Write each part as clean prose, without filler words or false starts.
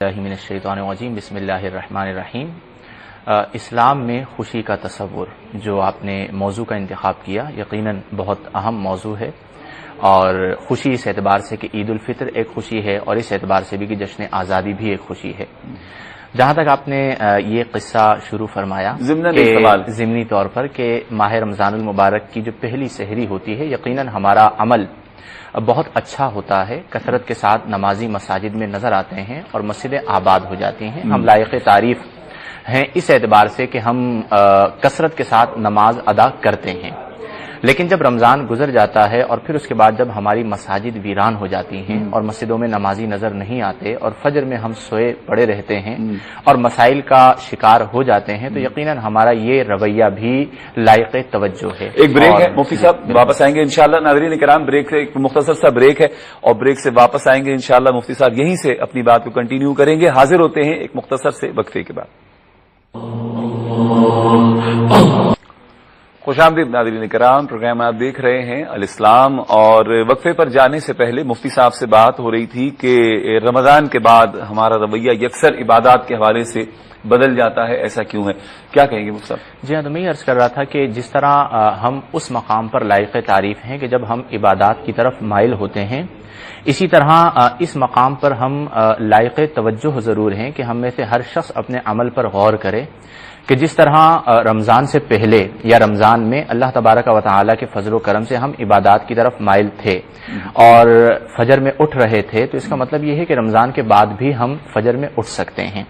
من الشیطان الرجیم بسم اللہ الرحمن الرحیم۔ اسلام میں خوشی کا تصور جو آپ نے موضوع کا انتخاب کیا یقیناً بہت اہم موضوع ہے، اور خوشی اس اعتبار سے کہ عید الفطر ایک خوشی ہے اور اس اعتبار سے بھی کہ جشن آزادی بھی ایک خوشی ہے۔ جہاں تک آپ نے یہ قصہ شروع فرمایا ضمنی طور پر کہ ماہ رمضان المبارک کی جو پہلی سحری ہوتی ہے یقیناً ہمارا عمل بہت اچھا ہوتا ہے، کثرت کے ساتھ نمازی مساجد میں نظر آتے ہیں اور مسجدیں آباد ہو جاتی ہیں، ہم لائق تعریف ہیں اس اعتبار سے کہ ہم کثرت کے ساتھ نماز ادا کرتے ہیں۔ لیکن جب رمضان گزر جاتا ہے اور پھر اس کے بعد جب ہماری مساجد ویران ہو جاتی ہیں اور مسجدوں میں نمازی نظر نہیں آتے اور فجر میں ہم سوئے پڑے رہتے ہیں اور مسائل کا شکار ہو جاتے ہیں تو یقیناً ہمارا یہ رویہ بھی لائق توجہ ہے۔ ایک بریک ہے مفتی صاحب، واپس آئیں گے انشاءاللہ۔ ناظرین کرام، بریک سے ایک مختصر سا بریک ہے اور بریک سے واپس آئیں گے انشاءاللہ۔ مفتی صاحب یہیں سے اپنی بات کو کنٹینیو کریں گے، حاضر ہوتے ہیں ایک مختصر سے وقفے کے بعد۔ خوش آمدید ناظرین کرام، پروگرام آپ دیکھ رہے ہیں الاسلام، اور وقفے پر جانے سے پہلے مفتی صاحب سے بات ہو رہی تھی کہ رمضان کے بعد ہمارا رویہ یکسر عبادات کے حوالے سے بدل جاتا ہے، ایسا کیوں ہے؟ کیا کہیں گے مفتی صاحب؟ جی ہاں، تو میں یہ عرض کر رہا تھا کہ جس طرح ہم اس مقام پر لائق تعریف ہیں کہ جب ہم عبادات کی طرف مائل ہوتے ہیں، اسی طرح اس مقام پر ہم لائق توجہ ضرور ہیں کہ ہم میں سے ہر شخص اپنے عمل پر غور کرے کہ جس طرح رمضان سے پہلے یا رمضان میں اللہ تبارک و تعالیٰ کے فضل و کرم سے ہم عبادات کی طرف مائل تھے اور فجر میں اٹھ رہے تھے، تو اس کا مطلب یہ ہے کہ رمضان کے بعد بھی ہم فجر میں اٹھ سکتے ہیں۔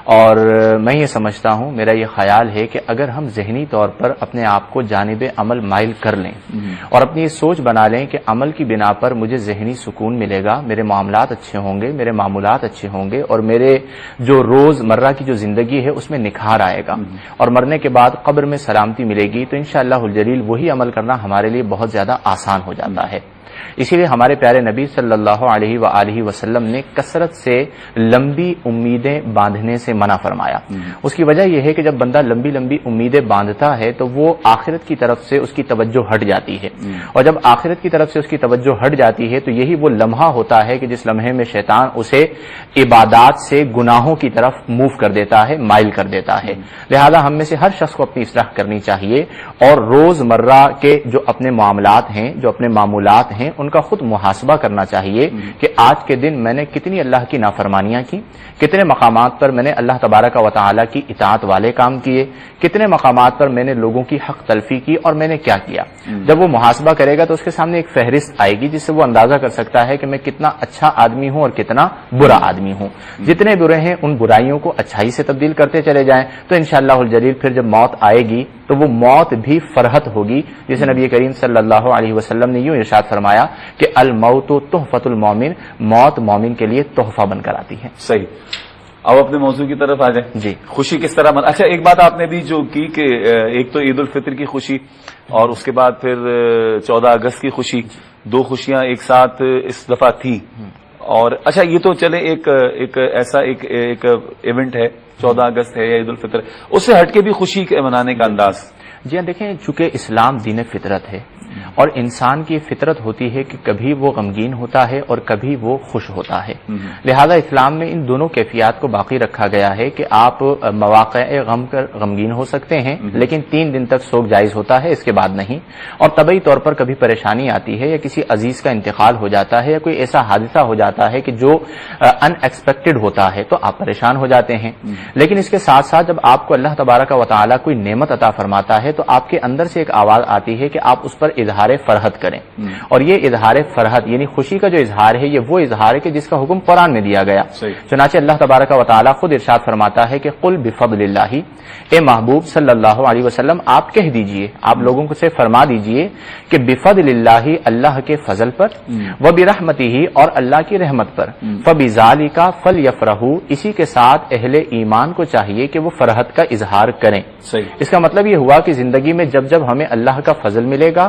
اور میں یہ سمجھتا ہوں، میرا یہ خیال ہے کہ اگر ہم ذہنی طور پر اپنے آپ کو جانب عمل مائل کر لیں اور اپنی یہ سوچ بنا لیں کہ عمل کی بنا پر مجھے ذہنی سکون ملے گا، میرے معاملات اچھے ہوں گے، میرے معمولات اچھے ہوں گے اور میرے جو روز مرہ کی جو زندگی ہے اس میں نکھار آئے گا اور مرنے کے بعد قبر میں سلامتی ملے گی، تو انشاءاللہ الجلیل وہی عمل کرنا ہمارے لیے بہت زیادہ آسان ہو جاتا ہے۔ اسی لیے ہمارے پیارے نبی صلی اللہ علیہ وآلہ وسلم نے کثرت سے لمبی امیدیں باندھنے سے منع فرمایا۔ اس کی وجہ یہ ہے کہ جب بندہ لمبی لمبی امیدیں باندھتا ہے تو وہ آخرت کی طرف سے اس کی توجہ ہٹ جاتی ہے، اور جب آخرت کی طرف سے اس کی توجہ ہٹ جاتی ہے تو یہی وہ لمحہ ہوتا ہے کہ جس لمحے میں شیطان اسے عبادات سے گناہوں کی طرف موو کر دیتا ہے، مائل کر دیتا ہے۔ لہذا ہم میں سے ہر شخص کو اپنی اصلاح کرنی چاہیے اور روز مرہ کے جو اپنے معاملات ہیں، جو اپنے معمولات ہیں، ان کا خود محاسبہ کرنا چاہیے کہ آج کے دن میں نے کتنی اللہ کی نافرمانیاں کی، کتنے مقامات پر میں نے اللہ تبارک و تعالیٰ کی اطاعت والے کام کیے، کتنے مقامات پر میں نے لوگوں کی حق تلفی کی اور میں نے کیا کیا۔ جب وہ محاسبہ کرے گا تو اس کے سامنے ایک فہرست آئے گی جس سے وہ اندازہ کر سکتا ہے کہ میں کتنا اچھا آدمی ہوں اور کتنا برا آدمی ہوں۔ جتنے برے ہیں ان برائیوں کو اچھائی سے تبدیل کرتے چلے جائیں تو انشاءاللہ الجلیل پھر جب موت آئے گی تو وہ موت بھی فرحت ہوگی، جسے نبی کریم صلی اللہ علیہ وسلم نے یوں ارشاد فرمایا کہ الموت تحفۃ المومن، موت مومن کے لیے تحفہ بن کر آتی ہے۔ صحیح، اب اپنے موضوع کی طرف آ جائیں۔ جی، خوشی کس طرح اچھا، ایک بات آپ نے بھی جو کی کہ ایک تو عید الفطر کی خوشی اور اس کے بعد پھر 14 اگست کی خوشی، دو خوشیاں ایک ساتھ اس دفعہ تھی۔ اور اچھا یہ تو چلے ایک ایسا ایک ایونٹ ہے 14 اگست ہے یا عید الفطر، اس سے ہٹ کے بھی خوشی کے منانے کا انداز۔ جی ہاں، دیکھیں چونکہ اسلام دین فطرت ہے اور انسان کی فطرت ہوتی ہے کہ کبھی وہ غمگین ہوتا ہے اور کبھی وہ خوش ہوتا ہے، لہذا اسلام میں ان دونوں کیفیات کو باقی رکھا گیا ہے کہ آپ مواقع غم کر غمگین ہو سکتے ہیں لیکن 3 دن تک سوگ جائز ہوتا ہے، اس کے بعد نہیں۔ اور طبعی طور پر کبھی پریشانی آتی ہے یا کسی عزیز کا انتقال ہو جاتا ہے یا کوئی ایسا حادثہ ہو جاتا ہے کہ جو ان ایکسپیکٹڈ ہوتا ہے تو آپ پریشان ہو جاتے ہیں، لیکن اس کے ساتھ ساتھ جب آپ کو اللہ تبارک و تعالیٰ کوئی نعمت عطا فرماتا ہے تو آپ کے اندر سے ایک آواز آتی ہے کہ آپ اس پر اظہار فرحت کریں، اور یہ اظہار فرحت یعنی خوشی کا جو اظہار ہے یہ وہ اظہار ہے کہ جس کا حکم قرآن میں دیا گیا۔ چنانچہ اللہ تبارک و تعالیٰ خود ارشاد فرماتا ہے کہ قل بفضل اللہ، اے محبوب صلی اللہ علیہ وسلم آپ کہہ دیجئے، آپ لوگوں سے فرما دیجئے کہ بفضل اللہ، اللہ کے فضل پر، وبرحمتہ اور اللہ کی رحمت پر، فبذالک فلیفرحوا، اسی کے ساتھ اہل ایمان کو چاہیے کہ وہ فرحت کا اظہار کریں۔ اس کا مطلب یہ ہوا کہ زندگی میں جب جب ہمیں اللہ کا فضل ملے گا،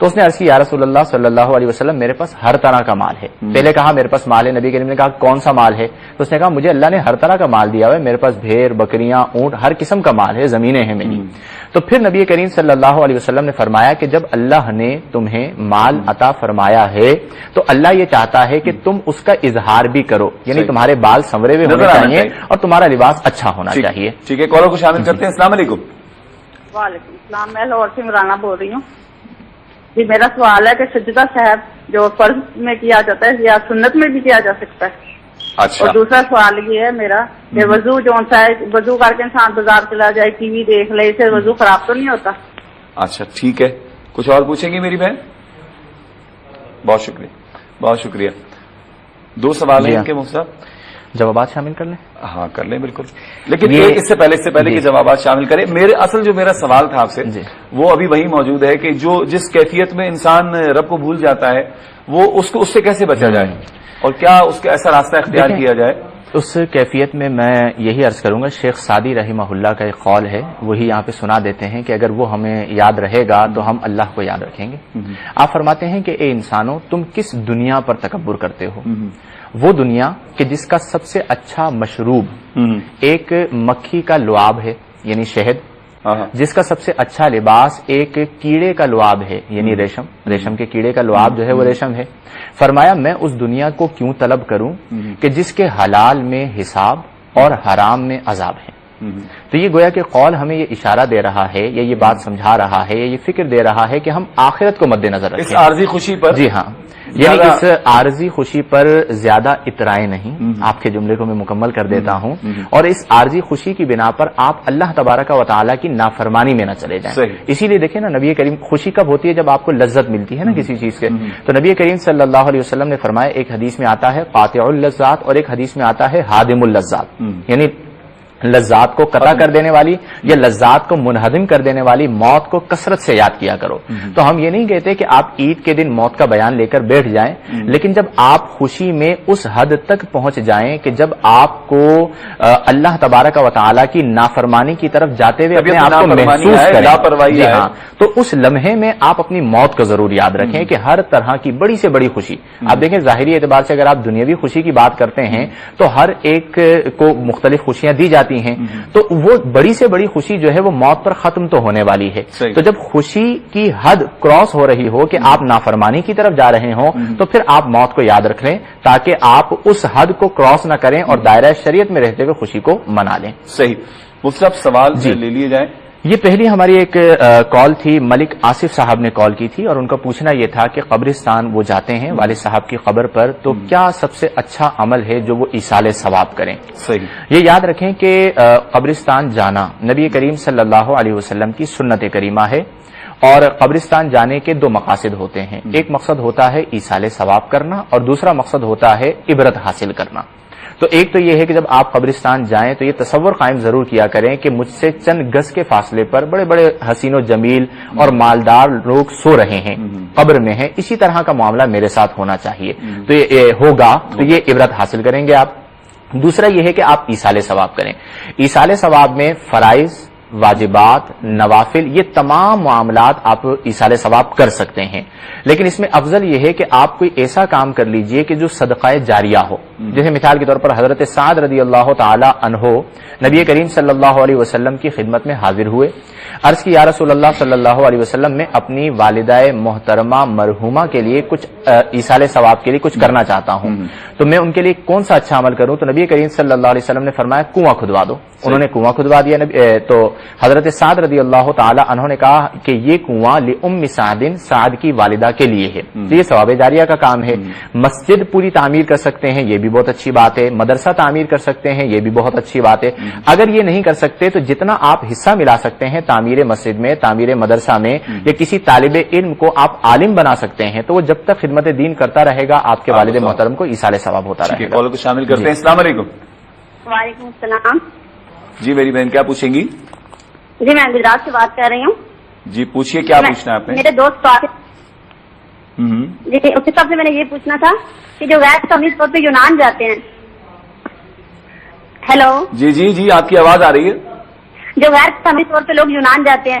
تو اس نے عرض کی یا رسول اللہ صلی اللہ علیہ وسلم میرے پاس ہر طرح کا مال ہے. پہلے کہا میرے پاس مال ہے. نبی کریم نے کہا کون سا مال ہے؟ تو اس نے کہا مجھے اللہ نے ہر طرح کا مال دیا ہوا ہے, میرے پاس بھیڑ بکریاں اونٹ ہر قسم کا مال ہے, زمینیں ہیں میری. تو پھر نبی کریم صلی اللہ علیہ وسلم نے فرمایا کہ جب اللہ نے تمہیں مال عطا فرمایا ہے تو اللہ یہ چاہتا ہے کہ تم اس کا اظہار بھی کرو, یعنی تمہارے بال سنورے ہوئے ہونے چاہیے اور تمہارا لباس اچھا ہونا چاہیے. ٹھیک ہے, کالر کو شامل کرتے ہیں. السلام علیکم. وعلیکم السلام. میں لاہور سے عمرانہ بول رہی ہوں. جی میرا سوال ہے کہ سجدہ صاحب جو فرض میں کیا جاتا ہے یا سنت میں بھی کیا جا سکتا ہے؟ اچھا. اور دوسرا سوال یہ ہے میرا کہ وضو جو سا ہے, وضو کر کے انسان بازار چلا جائے ٹی وی دیکھ لے, اسے وضو خراب تو نہیں ہوتا؟ اچھا ٹھیک ہے, کچھ اور پوچھیں گی میری بہن؟ بہت شکریہ, بہت شکریہ. دو سوال ہیں ان کے مفتی صاحب, جوابات شامل کر لیں. ہاں کر لیں بالکل, لیکن یہ اس سے پہلے کہ جوابات شامل کریں, میرا سوال تھا آپ سے وہ ابھی وہی موجود ہے کہ جس کیفیت میں انسان رب کو بھول جاتا ہے وہ اس سے کیسے بچا جائے اور کیا اس کا ایسا راستہ اختیار کیا جائے؟ اس کیفیت میں یہی عرض کروں گا, شیخ سعدی رحمہ اللہ کا ایک قول ہے, وہی یہاں پہ سنا دیتے ہیں کہ اگر وہ ہمیں یاد رہے گا تو ہم اللہ کو یاد رکھیں گے. آپ فرماتے ہیں کہ اے انسانوں تم کس دنیا پر تکبر کرتے ہو؟ وہ دنیا کہ جس کا سب سے اچھا مشروب ایک مکھی کا لعاب ہے یعنی شہد, جس کا سب سے اچھا لباس ایک کیڑے کا لعاب ہے یعنی ریشم کے کیڑے کا لعاب جو ہے وہ ریشم ہے. فرمایا میں اس دنیا کو کیوں طلب کروں کہ جس کے حلال میں حساب اور حرام میں عذاب ہے. تو یہ گویا کہ قول ہمیں یہ اشارہ دے رہا ہے یا یہ بات سمجھا رہا ہے یا یہ فکر دے رہا ہے کہ ہم آخرت کو مد نظر رکھیں, اس عارضی خوشی پر. جی ہاں, یعنی اس عارضی خوشی پر زیادہ اترائے نہیں. آپ کے جملے کو میں مکمل کر دیتا ہوں, اور اس عارضی خوشی کی بنا پر آپ اللہ تبارک و تعالیٰ کی نافرمانی میں نہ چلے جائیں. اسی لیے دیکھیں نا, نبی کریم, خوشی کب ہوتی ہے؟ جب آپ کو لذت ملتی ہے نا کسی چیز کے. تو نبی کریم صلی اللہ علیہ وسلم نے فرمایا, ایک حدیث میں آتا ہے قاطع اللذات اور ایک حدیث میں آتا ہے ہادم اللذات, یعنی لذات کو قطع کر دینے والی یا لذات کو منہدم کر دینے والی موت کو کثرت سے یاد کیا کرو. تو ہم یہ نہیں کہتے کہ آپ عید کے دن موت کا بیان لے کر بیٹھ جائیں, لیکن جب آپ خوشی میں اس حد تک پہنچ جائیں کہ جب آپ کو اللہ تبارک و تعالیٰ کی نافرمانی کی طرف جاتے ہوئے اپنے آپ کو محسوس کریں, جی ہاں, تو اس لمحے میں آپ اپنی موت کو ضرور یاد رکھیں کہ ہر طرح کی بڑی سے بڑی خوشی, آپ دیکھیں ظاہری اعتبار سے اگر آپ دنیاوی خوشی کی بات کرتے ہیں تو ہر ایک کو مختلف خوشیاں دی جاتی ہیں, تو وہ بڑی سے بڑی خوشی جو ہے وہ موت پر ختم تو ہونے والی ہے. تو جب خوشی کی حد کراس ہو رہی ہو کہ آپ نافرمانی کی طرف جا رہے ہوں تو پھر آپ موت کو یاد رکھ لیں تاکہ آپ اس حد کو کراس نہ کریں اور دائرہ شریعت میں رہتے ہوئے خوشی کو منا لیں. صحیح. مفتی صاحب سوال لے لیے جائیں. یہ پہلی ہماری ایک کال تھی, ملک آصف صاحب نے کال کی تھی اور ان کا پوچھنا یہ تھا کہ قبرستان وہ جاتے ہیں والد صاحب کی قبر پر, تو کیا سب سے اچھا عمل ہے جو وہ ایصال ثواب کریں؟ صحیح. یہ یاد رکھیں کہ قبرستان جانا نبی کریم صلی اللہ علیہ وسلم کی سنت کریمہ ہے, اور قبرستان جانے کے دو مقاصد ہوتے ہیں. ایک مقصد ہوتا ہے ایصال ثواب کرنا اور دوسرا مقصد ہوتا ہے عبرت حاصل کرنا. تو ایک تو یہ ہے کہ جب آپ قبرستان جائیں تو یہ تصور قائم ضرور کیا کریں کہ مجھ سے چند گز کے فاصلے پر بڑے بڑے حسین و جمیل اور مالدار لوگ سو رہے ہیں, قبر میں ہیں, اسی طرح کا معاملہ میرے ساتھ ہونا چاہیے. تو یہ ہوگا تو یہ عبرت حاصل کریں گے آپ. دوسرا یہ ہے کہ آپ ایصال ثواب کریں. ایصال ثواب میں فرائض, واجبات, نوافل, یہ تمام معاملات آپ ایصال ثواب کر سکتے ہیں, لیکن اس میں افضل یہ ہے کہ آپ کوئی ایسا کام کر لیجئے کہ جو صدقہ جاریہ ہو. جیسے مثال کے طور پر حضرت سعد رضی اللہ تعالی عنہ نبی کریم صلی اللہ علیہ وسلم کی خدمت میں حاضر ہوئے, عرض کی یا رسول اللہ صلی اللہ علیہ وسلم, میں اپنی والدہ محترمہ مرحومہ کے لیے کچھ ایصال ثواب کے لیے کچھ کرنا چاہتا ہوں, تو میں ان کے لیے کون سا اچھا عمل کروں؟ تو نبی کریم صلی اللہ علیہ وسلم نے فرمایا کنواں کھدوا دو. انہوں نے کنواں کھدوا دیا. تو حضرت سعد رضی اللہ تعالی عنہ نے کہا کہ یہ کنواں لأم سعد, سعد کی والدہ کے لیے ہے. تو یہ ثواب جاریہ کا کام ہے. مسجد پوری تعمیر کر سکتے ہیں, یہ بھی بہت اچھی بات ہے. مدرسہ تعمیر کر سکتے ہیں, یہ بھی بہت اچھی بات ہے. اگر یہ نہیں کر سکتے تو جتنا آپ حصہ ملا سکتے ہیں تعمیر مسجد میں, تعمیر مدرسہ میں, یا کسی طالب علم کو آپ عالم بنا سکتے ہیں, تو وہ جب تک خدمت دین کرتا رہے گا آپ کے والد محترم کو ایصال ثواب ہوتا رہے گا. کال کو شامل کرتے ہیں. السلام علیکم. وعلیکم السلام. جی میری بہن کیا پوچھیں گی؟ جی میں گجرات سے بات کر رہی ہوں. جی پوچھیے کیا پوچھنا ہے آپ نے؟ میرے دوست جی اس حساب سے میں نے یہ پوچھنا تھا کہ جو غیر قومی طور پہ یونان جاتے ہیں. ہیلو. جی جی جی آپ کی آواز آ رہی ہے. جو غیر قومی طور پہ لوگ یونان جاتے ہیں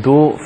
2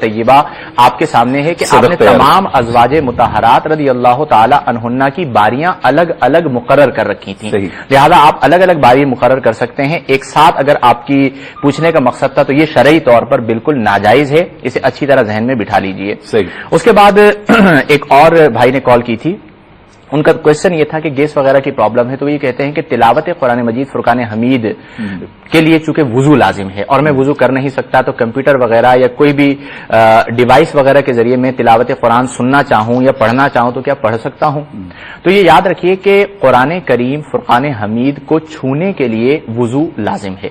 طیبہ آپ کے سامنے ہے کہ آپ نے تمام ازواج مطہرات رضی اللہ تعالی عنہن کی باریاں الگ الگ مقرر کر رکھی تھیں, لہذا آپ الگ الگ باری مقرر کر سکتے ہیں. ایک ساتھ اگر آپ کی پوچھنے کا مقصد تھا تو یہ شرعی طور پر بالکل ناجائز ہے, اسے اچھی طرح ذہن میں بٹھا لیجئے. اس کے بعد ایک اور بھائی نے کال کی تھی, ان کا کوشچن یہ تھا کہ گیس وغیرہ کی پرابلم ہے, تو یہ کہتے ہیں کہ تلاوت قرآن مجید فرقان حمید کے لیے چونکہ وضو لازم ہے اور میں وضو کر نہیں سکتا, تو کمپیوٹر وغیرہ یا کوئی بھی ڈیوائس وغیرہ کے ذریعے میں تلاوت قرآن سننا چاہوں یا پڑھنا چاہوں تو کیا پڑھ سکتا ہوں؟ تو یہ یاد رکھیے کہ قرآن کریم فرقان حمید کو چھونے کے لیے وضو لازم ہے,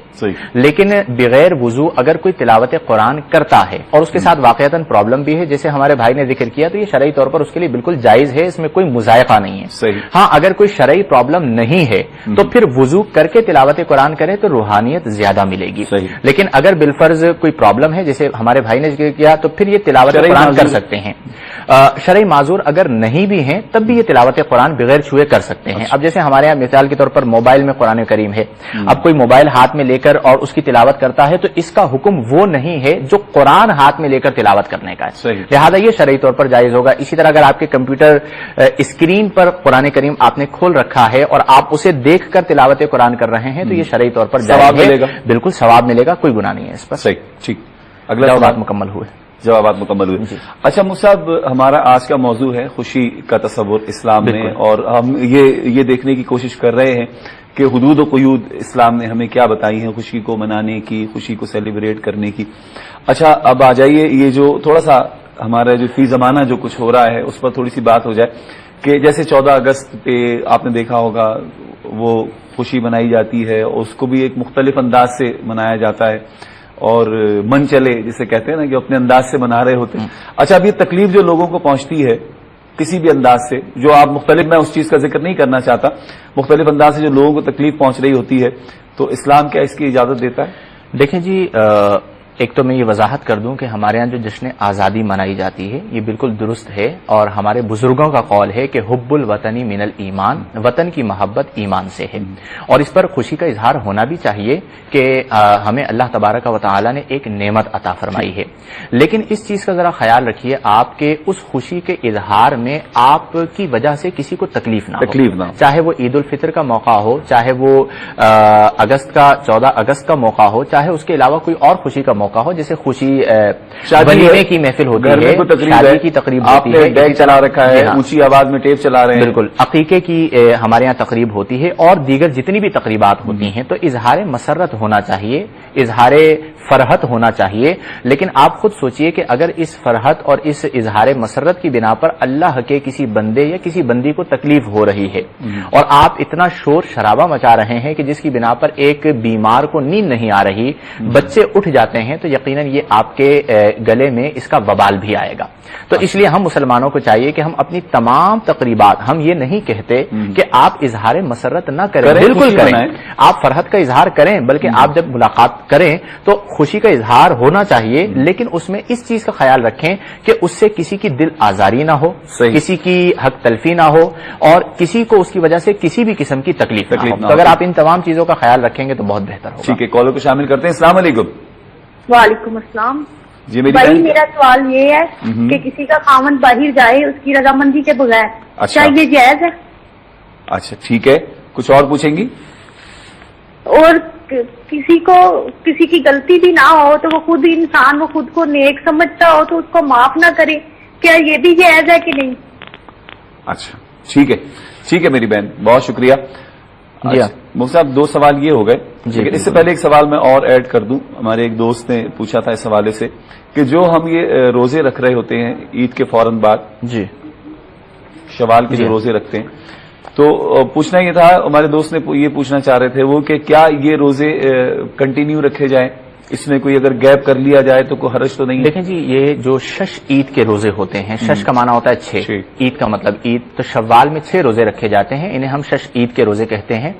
لیکن بغیر وضو اگر کوئی تلاوت قرآن کرتا ہے اور اس کے ساتھ واقعتاً پرابلم بھی ہے, جیسے ہمارے بھائی نے ذکر کیا, تو یہ شرعی طور پر اس کے لیے بالکل جائز ہے, اس میں کوئی مذائقہ نہیں ہے. ہاں اگر کوئی شرعی پرابلم نہیں ہے تو پھر وضو کر کے تلاوت قرآن کرے تو روحانیت زیادہ ملے گی. لیکن اگر بالفرض کوئی پرابلم ہے جیسے ہمارے بھائی نے ذکر کیا تو پھر یہ تلاوت قرآن کر سکتے ہیں. شرعی معذور اگر نہیں بھی ہیں تب بھی یہ تلاوت قرآن بغیر چھوئے کر سکتے ہیں. اب جیسے ہمارے یہاں مثال کے طور پر موبائل میں قرآن کریم ہے, اب کوئی موبائل ہاتھ میں لے کر اور اس کی تلاوت کرتا ہے تو اس کا حکم وہ نہیں ہے جو قرآن ہاتھ میں لے کر تلاوت کرنے کا ہے, لہذا یہ شرعی طور پر جائز ہوگا. اسی طرح اگر آپ کے کمپیوٹر اسکرین پر قرآن کریم آپ نے کھول رکھا ہے اور آپ اسے دیکھ کر تلاوت قرآن کر رہے ہیں تو یہ شرعی طور پر ثواب ملے گا, بالکل ثواب ملے گا, کوئی گناہ نہیں ہے اس پر. صحیح, ٹھیک. اگلا جوابات مکمل ہوئے. جوابات مکمل ہوئے. اچھا مصعب, ہمارا آج کا موضوع ہے خوشی کا تصور اسلام میں, اور ہم یہ دیکھنے کی کوشش کر رہے ہیں کہ حدود و قیود اسلام نے ہمیں کیا بتائی ہیں خوشی کو منانے کی, خوشی کو سیلیبریٹ کرنے کی. اچھا اب آ جائیے, یہ جو تھوڑا سا ہمارا جو فی زمانہ جو کچھ ہو رہا ہے اس پر تھوڑی سی بات ہو جائے کہ جیسے 14 اگست پہ آپ نے دیکھا ہوگا وہ خوشی منائی جاتی ہے, اس کو بھی ایک مختلف انداز سے منایا جاتا ہے اور من چلے جسے کہتے ہیں نا کہ اپنے انداز سے منا رہے ہوتے ہیں. اچھا اب یہ تکلیف جو لوگوں کو پہنچتی ہے کسی بھی انداز سے, جو آپ مختلف, میں اس چیز کا ذکر نہیں کرنا چاہتا, مختلف انداز سے جو لوگوں کو تکلیف پہنچ رہی ہوتی ہے, تو اسلام کیا اس کی اجازت دیتا ہے؟ دیکھیں جی, ایک تو میں یہ وضاحت کر دوں کہ ہمارے ہاں جو جشن آزادی منائی جاتی ہے یہ بالکل درست ہے, اور ہمارے بزرگوں کا قول ہے کہ حب الوطنی من الایمان, وطن کی محبت ایمان سے ہے, اور اس پر خوشی کا اظہار ہونا بھی چاہیے کہ ہمیں اللہ تبارک و تعالی نے ایک نعمت عطا فرمائی ہے. لیکن اس چیز کا ذرا خیال رکھیے آپ کے اس خوشی کے اظہار میں آپ کی وجہ سے کسی کو تکلیف نہ ہو, چاہے وہ عید الفطر کا موقع ہو, چاہے وہ اگست کا 14 اگست کا موقع ہو, چاہے اس کے علاوہ کوئی اور خوشی کا موقع ہو, جیسے خوشی ولیمے کی محفل ہوتی ہے, شادی کی تقریب ہوتی ہے, ڈیک چلا رکھا ہے, اونچی آواز میں ٹیپ چلا رہے ہیں, بالکل عقیقے کی ہمارے یہاں تقریب ہوتی ہے, اور دیگر جتنی بھی تقریبات ہوتی ہیں, تو اظہار مسرت ہونا چاہیے, اظہار فرحت ہونا چاہیے. لیکن آپ خود سوچئے کہ اگر اس فرحت اور اس اظہار مسرت کی بنا پر اللہ کے کسی بندے یا کسی بندی کو تکلیف ہو رہی ہے اور آپ اتنا شور شرابہ مچا رہے ہیں کہ جس کی بنا پر ایک بیمار کو نیند نہیں آ رہی, بچے اٹھ جاتے ہیں, تو یقیناً یہ آپ کے گلے میں اس کا وبال بھی آئے گا. تو اس لیے ہم مسلمانوں کو چاہیے کہ ہم اپنی تمام تقریبات, ہم یہ نہیں کہتے کہ آپ اظہار مسرت نہ کریں, بالکل کریں, آپ فرحت کا اظہار کریں, بلکہ آپ جب ملاقات کریں تو خوشی کا اظہار ہونا چاہیے, لیکن اس میں اس چیز کا خیال رکھیں کہ اس سے کسی کی دل آزاری نہ ہو, کسی کی حق تلفی نہ ہو, اور کسی کو اس کی وجہ سے کسی بھی قسم کی تکلیف نہ ہو. تو اگر آپ ان تمام چیزوں کا خیال رکھیں گے تو بہت بہتر ہوگا. ٹھیک ہے, کالر کو شامل کرتے ہیں. السلام علیکم. وعلیکم السلام. جی بھائی میرا سوال یہ ہے کہ کسی کا خاوند باہر جائے اس کی رضامندی کے بغیر, کیا یہ جائز ہے؟ اچھا ٹھیک ہے, کچھ اور پوچھیں گی؟ اور کسی کی غلطی بھی نہ ہو تو وہ خود انسان, وہ خود کو نیک سمجھتا ہو تو اس کو معاف نہ کرے, کیا یہ بھی جائز ہے کہ نہیں؟ اچھا ٹھیک ہے, ٹھیک ہے میری بہن, بہت شکریہ. جی مفتی صاحب, 2 سوال یہ ہو گئے. لیکن اس سے پہلے ایک سوال میں اور ایڈ کر دوں. ہمارے ایک دوست نے پوچھا تھا اس حوالے سے کہ جو ہم یہ روزے رکھ رہے ہوتے ہیں عید کے فوراً بعد, جی شوال کے جو روزے رکھتے ہیں, تو پوچھنا یہ تھا, ہمارے دوست نے یہ پوچھنا چاہ رہے تھے وہ کہ کیا یہ روزے کنٹینیو رکھے جائیں, اس میں کوئی اگر گیپ کر لیا جائے تو کوئی حرج تو نہیں؟ دیکھیں جی, یہ جو شش عید کے روزے ہوتے ہیں, شش کا معنی ہوتا ہے 6, عید کا مطلب عید, تو شوال میں 6 روزے رکھے جاتے ہیں, انہیں ہم شش عید کے روزے کہتے ہیں.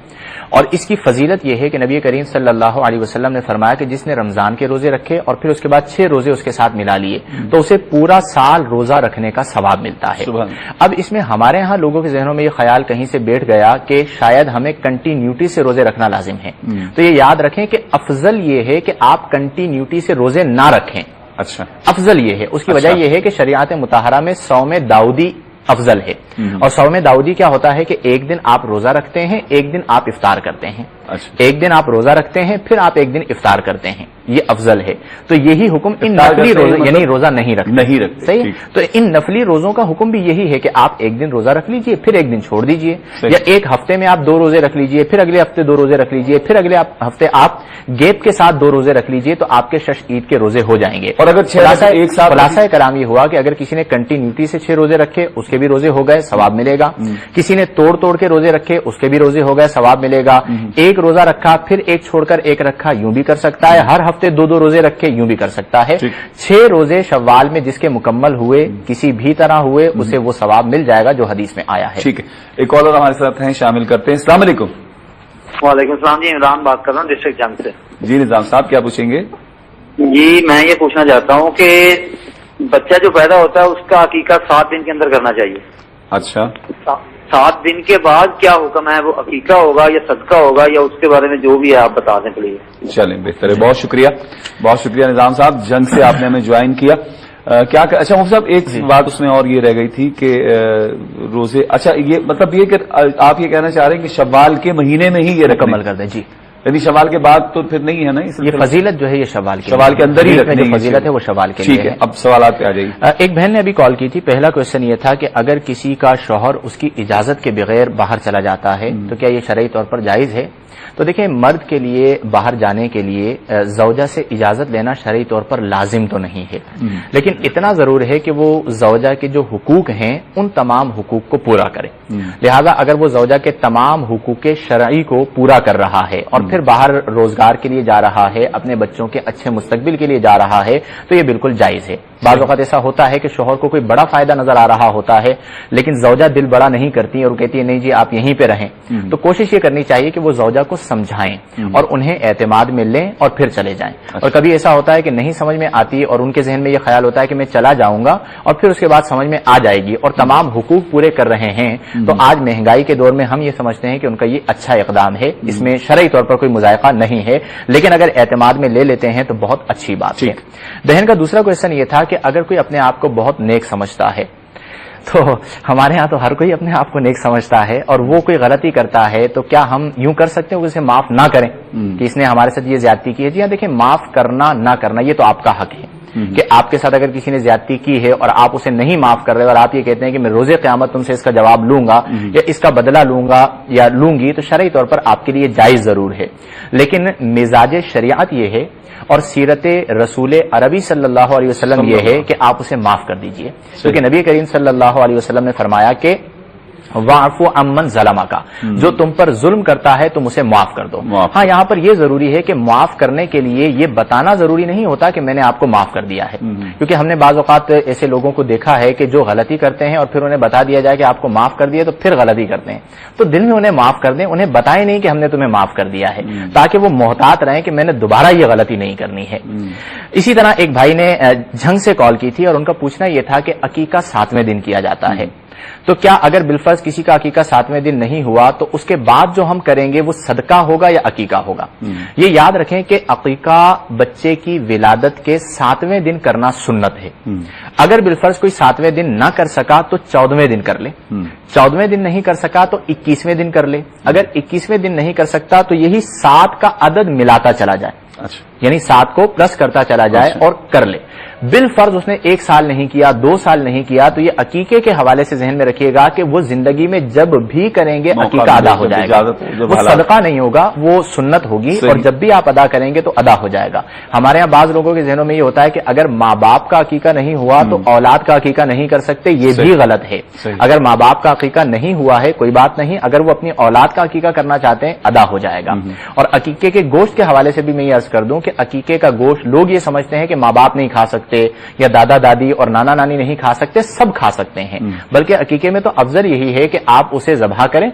اور اس کی فضیلت یہ ہے کہ نبی کریم صلی اللہ علیہ وسلم نے فرمایا کہ جس نے رمضان کے روزے رکھے اور پھر اس کے بعد 6 روزے اس کے ساتھ ملا لیے تو اسے پورا سال روزہ رکھنے کا ثواب ملتا ہے. اب اس میں ہمارے ہاں لوگوں کے ذہنوں میں یہ خیال کہیں سے بیٹھ گیا کہ شاید ہمیں کنٹینیوٹی سے روزے رکھنا لازم ہے. تو یہ یاد رکھیں کہ افضل یہ ہے کہ آپ کنٹینیوٹی سے روزے نہ رکھیں. اچھا, افضل یہ ہے. اس کی وجہ یہ ہے کہ شریعت مطہرہ میں صوم داؤدی افضل ہے, اور صوم داؤدی کیا ہوتا ہے کہ ایک دن آپ روزہ رکھتے ہیں, ایک دن آپ افطار کرتے ہیں. ایک دن آپ روزہ رکھتے ہیں, پھر آپ ایک دن افطار کرتے ہیں, یہ افضل ہے. تو یہی حکم ان نفلی روزوں یعنی روزہ نہیں رکھتے. صحیح. تو ان نفلی روزوں کا حکم بھی یہی ہے کہ آپ ایک دن روزہ رکھ لیجئے, پھر ایک دن چھوڑ دیجئے, یا ایک ہفتے میں آپ 2 روزے رکھ لیجئے, پھر اگلے ہفتے 2 روزے رکھ لیجئے, پھر اگلے ہفتے آپ گیپ کے ساتھ 2 روزے رکھ لیجئے, تو آپ کے شش عید کے روزے ہو جائیں گے. اور اگر خلاصہ کرام یہ ہوا کہ اگر کسی نے کنٹینیوٹی سے 6 روزے رکھے, اس کے بھی روزے ہو گئے, ثواب ملے گا. کسی نے توڑ کے روزے رکھے, اس کے بھی روزے ہو گئے, ثواب ملے گا. ایک روزہ رکھا, پھر ایک چھوڑ کر ایک رکھا, یوں بھی کر سکتا ہے. ہر ہفتے 2 روزے رکھے, یوں بھی کر سکتا ہے. 6 روزے شوال میں جس کے مکمل ہوئے, کسی بھی طرح ہوئے, اسے وہ ثواب مل جائے گا جو حدیث میں آیا ہے. ٹھیک ہے, ایک کالر ہمارے ساتھ ہیں, شامل کرتے ہیں. السلام علیکم. وعلیکم السلام جی, عمران بات کر رہا ہوں ڈسٹرکٹ جنگ سے. جی نظام صاحب, کیا پوچھیں گے؟ جی میں یہ پوچھنا چاہتا ہوں کہ بچہ جو پیدا ہوتا ہے اس کا عقیقہ 7 دن کے اندر کرنا چاہیے. اچھا, 7 دن کے بعد کیا حکم ہے, وہ عقیقہ ہوگا یا صدقہ ہوگا, یا اس کے بارے میں جو بھی ہے آپ بتا دیں پلیز. چلیں بہتر ہے, بہت شکریہ, بہت شکریہ نظام صاحب, جنگ سے آپ نے ہمیں جوائن کیا. کیا اچھا مفتی صاحب, ایک بات اس میں اور یہ رہ گئی تھی کہ روزے, اچھا یہ مطلب یہ کہ آپ یہ کہنا چاہ رہے ہیں کہ شوال کے مہینے میں ہی یہ مکمل کر دیں. جی, یعنی شوال کے بعد تو پھر نہیں ہے نا, یہ فضیلت جو ہے یہ شوال کے اندر ہی رکھنے کی فضیلت ہے, وہ شوال کے لیے. ٹھیک ہے, اب سوالات پہ آ جائیے. ایک بہن نے ابھی کال کی تھی. پہلا کوشچن یہ تھا کہ اگر کسی کا شوہر اس کی اجازت کے بغیر باہر چلا جاتا ہے تو کیا یہ شرعی طور پر جائز ہے؟ تو دیکھیں, مرد کے لیے باہر جانے کے لیے زوجہ سے اجازت لینا شرعی طور پر لازم تو نہیں ہے, لیکن اتنا ضرور ہے کہ وہ زوجہ کے جو حقوق ہیں ان تمام حقوق کو پورا کرے. لہذا اگر وہ زوجہ کے تمام حقوق شرعی کو پورا کر رہا ہے اور پھر باہر روزگار کے لیے جا رہا ہے, اپنے بچوں کے اچھے مستقبل کے لیے جا رہا ہے, تو یہ بالکل جائز ہے. بعض اوقات ایسا ہوتا ہے کہ شوہر کو کوئی بڑا فائدہ نظر آ رہا ہوتا ہے, لیکن زوجہ دل بڑا نہیں کرتی اور کہتی ہے نہیں جی آپ یہیں پہ رہیں. تو کوشش یہ کرنی چاہیے کہ وہ زوجہ کو سمجھائیں اور انہیں اعتماد میں لیں اور پھر چلے جائیں. اور کبھی ایسا ہوتا ہے کہ نہیں سمجھ میں آتی اور ان کے ذہن میں یہ خیال ہوتا ہے کہ میں چلا جاؤں گا اور پھر اس کے بعد سمجھ میں آ جائے گی اور تمام حقوق پورے کر رہے ہیں. تو آج مہنگائی کے دور میں ہم یہ سمجھتے ہیں کہ ان کا یہ اچھا اقدام ہے, اس میں شرعی طور پر کوئی مذائقہ نہیں ہے, لیکن اگر اعتماد میں لے لیتے ہیں تو بہت اچھی بات ہے. بہن کا دوسرا کوشچن یہ تھا کہ اگر کوئی اپنے آپ کو بہت نیک سمجھتا ہے, تو ہمارے ہاں تو ہر کوئی اپنے آپ کو نیک سمجھتا ہے, اور وہ کوئی غلطی کرتا ہے تو کیا ہم یوں کر سکتے ہیں کہ اسے معاف نہ کریں کہ اس نے ہمارے ساتھ یہ زیادتی کی ہے؟ جی ہاں, دیکھیں, معاف کرنا نہ کرنا یہ تو آپ کا حق ہے کہ آپ کے ساتھ اگر کسی نے زیادتی کی ہے اور آپ اسے نہیں معاف کر رہے اور آپ یہ کہتے ہیں کہ میں روز قیامت تم سے اس کا جواب لوں گا یا اس کا بدلہ لوں گا یا لوں گی, تو شرعی طور پر آپ کے لیے جائز ضرور ہے. لیکن مزاج شریعت یہ ہے اور سیرت رسول عربی صلی اللہ علیہ وسلم یہ ہے کہ آپ اسے معاف کر دیجئے, کیونکہ نبی کریم صلی اللہ علیہ وسلم نے فرمایا کہ وَاعْفُ عَمَّنْ ظَلَمَكَ, جو تم پر ظلم کرتا ہے تم اسے معاف کر دو. ہاں, یہاں پر یہ ضروری ہے کہ معاف کرنے کے لیے یہ بتانا ضروری نہیں ہوتا کہ میں نے آپ کو معاف کر دیا ہے, کیونکہ ہم نے بعض اوقات ایسے لوگوں کو دیکھا ہے کہ جو غلطی کرتے ہیں اور پھر انہیں بتا دیا جائے کہ آپ کو معاف کر دیا تو پھر غلطی کرتے ہیں. تو دل میں انہیں معاف کر دیں, انہیں بتائیں نہیں کہ ہم نے تمہیں معاف کر دیا ہے, تاکہ وہ محتاط رہیں کہ میں نے دوبارہ یہ غلطی نہیں کرنی ہے. اسی طرح ایک بھائی نے جھنگ سے کال کی تھی اور ان کا پوچھنا یہ تھا کہ عقیقہ 7ویں دن کیا جاتا ہے, تو کیا اگر بالفرض کسی کا عقیقہ 7ویں دن نہیں ہوا تو اس کے بعد جو ہم کریں گے وہ صدقہ ہوگا یا عقیقہ ہوگا؟ یہ یاد رکھیں کہ عقیقہ بچے کی ولادت کے 7ویں دن کرنا سنت ہے. اگر بالفرض کوئی 7ویں دن نہ کر سکا تو 14ویں دن کر لے, 14ویں دن نہیں کر سکا تو 21ویں دن کر لے, اگر 21ویں دن نہیں کر سکتا تو یہی 7 کا عدد ملاتا چلا جائے, یعنی 7 کو پلس کرتا چلا جائے اور کر لے. بالفرض اس نے 1 سال نہیں کیا, 2 سال نہیں کیا, تو یہ عقیقے کے حوالے سے ذہن میں رکھیے گا کہ وہ زندگی میں جب بھی کریں گے عقیقہ ادا ہو جائے گا, وہ صدقہ نہیں ہوگا, وہ سنت ہوگی, اور جب بھی آپ ادا کریں گے تو ادا ہو جائے گا. ہمارے یہاں بعض لوگوں کے ذہنوں میں یہ ہوتا ہے کہ اگر ماں باپ کا عقیقہ نہیں ہوا تو اولاد کا عقیقہ نہیں کر سکتے, یہ بھی غلط ہے. اگر ماں باپ کا عقیقہ نہیں ہوا ہے کوئی بات نہیں, اگر وہ اپنی اولاد کا عقیقہ کرنا چاہتے ہیں ادا ہو جائے گا. اور عقیقے کے گوشت کے حوالے سے بھی میں یہ عرض کر دوں کہ عقیقے کا گوشت لوگ یہ سمجھتے ہیں کہ ماں باپ نہیں کھا سکتے, سکتے یا دادا دادی اور نانا نانی نہیں کھا سکتے، سب کھا سکتے ہیں. بلکہ عقیقے میں تو افضل یہی ہے کہ آپ اسے ذبح کریں،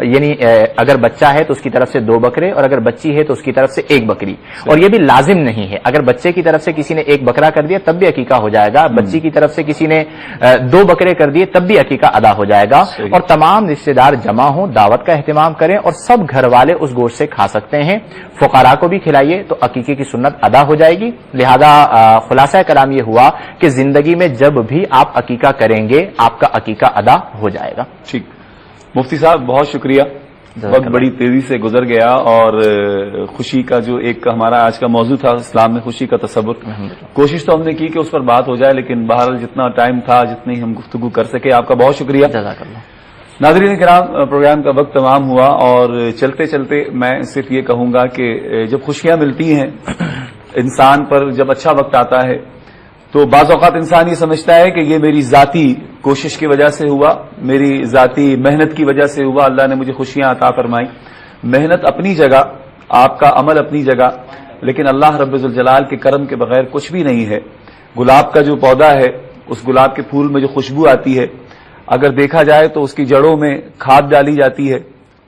یعنی اگر بچہ ہے تو اس کی طرف سے 2 بکرے اور اگر بچی ہے تو اس کی طرف سے 1 بکری. اور یہ بھی لازم نہیں ہے، اگر بچے کی طرف سے کسی نے 1 بکرا کر دیا تب بھی عقیقہ ہو جائے گا، بچی کی طرف سے کسی نے 2 بکرے کر دیے تب بھی عقیقہ ادا ہو جائے گا. اور تمام رشتے دار جمع ہوں، دعوت کا اہتمام کریں اور سب گھر والے اس گوشت سے کھا سکتے ہیں. فقراء کو بھی کھلائیے تو عقیقے کی سنت ادا ہو جائے گی. لہذا خلاصہ کلام یہ ہوا کہ زندگی میں جب بھی آپ عقیقہ کریں گے آپ کا عقیقہ ادا ہو جائے گا. ٹھیک، مفتی صاحب بہت شکریہ. وقت بڑی تیزی سے گزر گیا اور خوشی کا جو ایک ہمارا آج کا موضوع تھا اسلام میں خوشی کا تصور، کوشش تو ہم نے کی کہ اس پر بات ہو جائے، لیکن بہرحال جتنا ٹائم تھا جتنی ہم گفتگو کر سکے. آپ کا بہت شکریہ. جزاک اللہ. ناظرین کرام، پروگرام کا وقت تمام ہوا اور چلتے چلتے میں صرف یہ کہوں گا کہ جب خوشیاں ملتی ہیں انسان پر، جب اچھا وقت آتا ہے تو بعض اوقات انسان یہ سمجھتا ہے کہ یہ میری ذاتی کوشش کی وجہ سے ہوا، میری ذاتی محنت کی وجہ سے ہوا، اللہ نے مجھے خوشیاں عطا فرمائی. محنت اپنی جگہ، آپ کا عمل اپنی جگہ، لیکن اللہ رب الجلال کے کرم کے بغیر کچھ بھی نہیں ہے. گلاب کا جو پودا ہے، اس گلاب کے پھول میں جو خوشبو آتی ہے، اگر دیکھا جائے تو اس کی جڑوں میں کھاد ڈالی جاتی ہے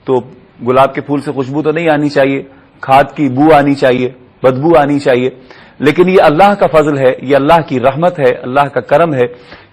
تو گلاب کے پھول سے خوشبو تو نہیں آنی چاہیے، کھاد کی بو آنی چاہیے، بدبو آنی چاہیے. لیکن یہ اللہ کا فضل ہے، یہ اللہ کی رحمت ہے، اللہ کا کرم ہے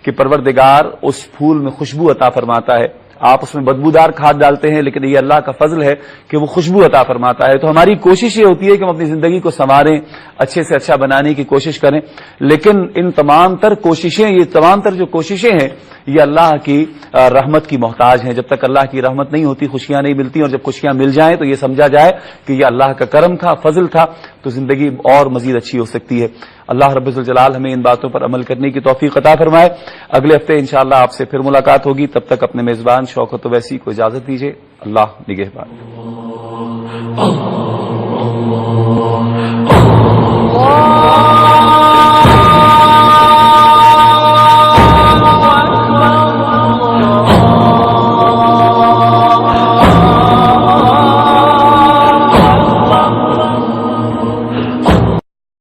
کہ پروردگار اس پھول میں خوشبو عطا فرماتا ہے. آپ اس میں بدبودار کھاد ڈالتے ہیں لیکن یہ اللہ کا فضل ہے کہ وہ خوشبو عطا فرماتا ہے. تو ہماری کوشش یہ ہوتی ہے کہ ہم اپنی زندگی کو سنواریں، اچھے سے اچھا بنانے کی کوشش کریں، لیکن ان تمام تر کوششیں، یہ تمام تر جو کوششیں ہیں یہ اللہ کی رحمت کی محتاج ہیں. جب تک اللہ کی رحمت نہیں ہوتی خوشیاں نہیں ملتی، اور جب خوشیاں مل جائیں تو یہ سمجھا جائے کہ یہ اللہ کا کرم تھا، فضل تھا، تو زندگی اور مزید اچھی ہو سکتی ہے. اللہ رب الجلال ہمیں ان باتوں پر عمل کرنے کی توفیق عطا فرمائے. اگلے ہفتے انشاءاللہ آپ سے پھر ملاقات ہوگی. تب تک اپنے میزبان شوکت اویسی کو اجازت دیجیے. اللہ نگہبان.